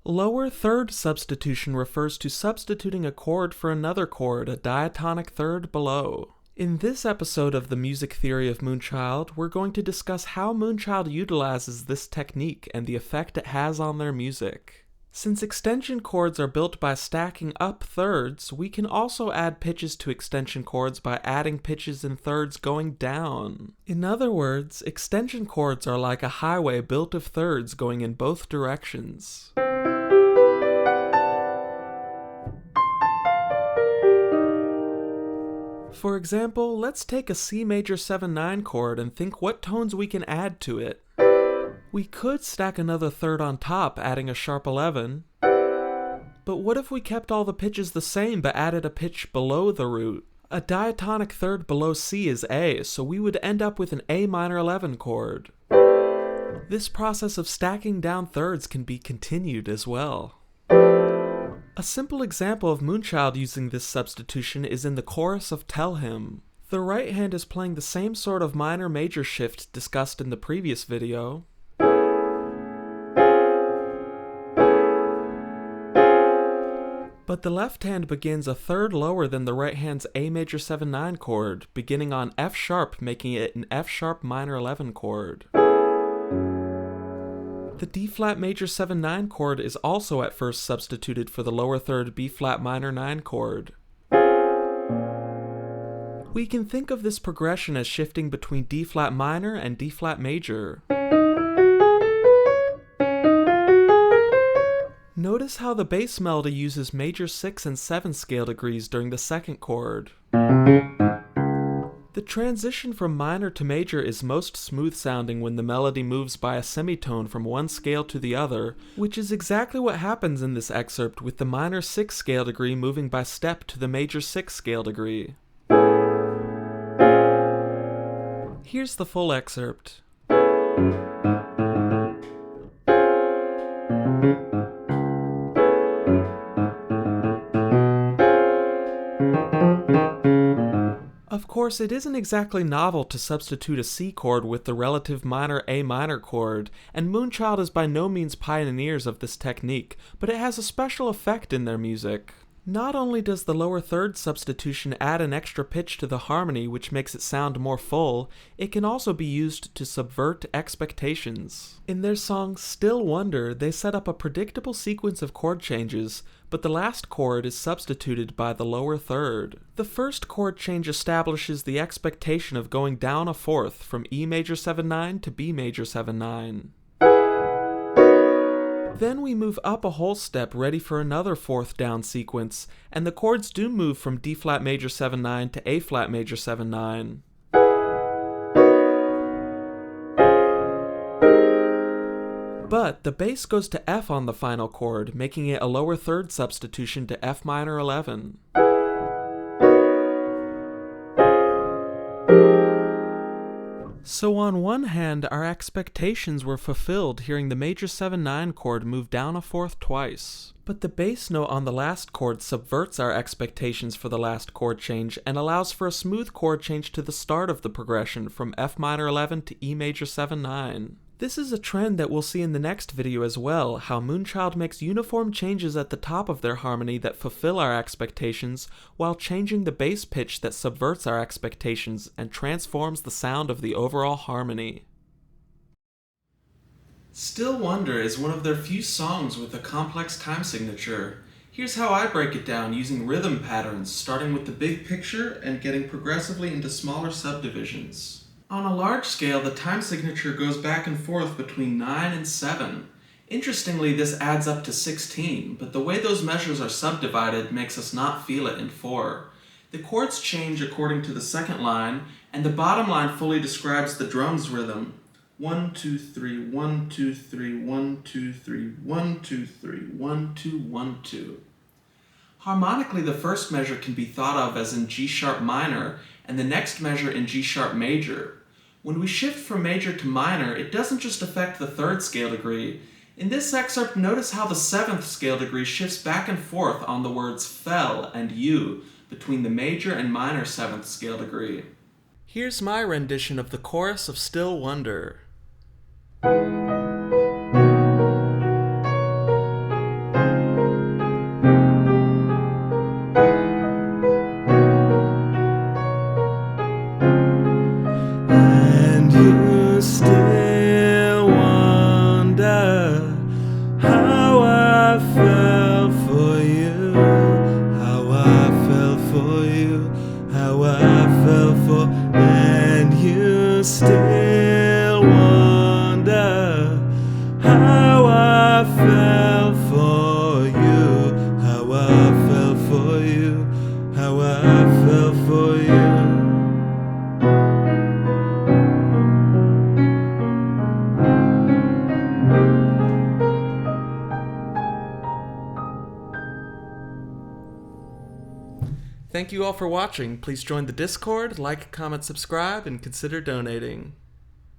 Lower third substitution refers to substituting a chord for another chord, a diatonic third below. In this episode of the Music Theory of Moonchild, we're going to discuss how Moonchild utilizes this technique and the effect it has on their music. Since extension chords are built by stacking up thirds, we can also add pitches to extension chords by adding pitches in thirds going down. In other words, extension chords are like a highway built of thirds going in both directions. For example, let's take a C major 7/9 chord and think what tones we can add to it. We could stack another third on top, adding a sharp 11. But what if we kept all the pitches the same but added a pitch below the root? A diatonic third below C is A, so we would end up with an A minor 11 chord. This process of stacking down thirds can be continued as well. A simple example of Moonchild using this substitution is in the chorus of Tell Him. The right hand is playing the same sort of minor-major shift discussed in the previous video. But the left hand begins a third lower than the right hand's A major 7/9 chord, beginning on F sharp, making it an F sharp minor 11 chord. The D flat major 7/9 chord is also at first substituted for the lower third B flat minor 9 chord. We can think of this progression as shifting between D flat minor and D flat major. Notice how the bass melody uses major 6 and 7 scale degrees during the second chord. The transition from minor to major is most smooth sounding when the melody moves by a semitone from one scale to the other, which is exactly what happens in this excerpt with the minor 6 scale degree moving by step to the major 6 scale degree. Here's the full excerpt. Of course, it isn't exactly novel to substitute a C chord with the relative minor A minor chord, and Moonchild is by no means pioneers of this technique, but it has a special effect in their music. Not only does the lower third substitution add an extra pitch to the harmony which makes it sound more full, it can also be used to subvert expectations. In their song Still Wonder, they set up a predictable sequence of chord changes, but the last chord is substituted by the lower third. The first chord change establishes the expectation of going down a fourth from E major 7/9 to B major 7/9. Then we move up a whole step ready for another fourth down sequence, and the chords do move from D flat major 7/9 to A flat major 7/9. But the bass goes to F on the final chord, making it a lower third substitution to F minor 11. So on one hand, our expectations were fulfilled hearing the major 7/9 chord move down a fourth twice. But the bass note on the last chord subverts our expectations for the last chord change and allows for a smooth chord change to the start of the progression from F minor 11 to E major 7/9. This is a trend that we'll see in the next video as well, how Moonchild makes uniform changes at the top of their harmony that fulfill our expectations, while changing the bass pitch that subverts our expectations and transforms the sound of the overall harmony. Still Wonder is one of their few songs with a complex time signature. Here's how I break it down using rhythm patterns, starting with the big picture and getting progressively into smaller subdivisions. On a large scale, the time signature goes back and forth between 9 and 7. Interestingly, this adds up to 16, but the way those measures are subdivided makes us not feel it in 4. The chords change according to the second line, and the bottom line fully describes the drum's rhythm. 1, 2, 3, 1, 2, 3, 1, 2, 3, 1, 2, 3, 1, 2, 1, 2. Harmonically, the first measure can be thought of as in G sharp minor, and the next measure in G sharp major. When we shift from major to minor, it doesn't just affect the third scale degree. In this excerpt, notice how the 7th scale degree shifts back and forth on the words fell and you between the major and minor 7th scale degree. Here's my rendition of the chorus of Still Wonder. how I fell for you, how I fell for you, how I fell for you. Thank you all for watching. Please join the Discord, like, comment, subscribe, and consider donating.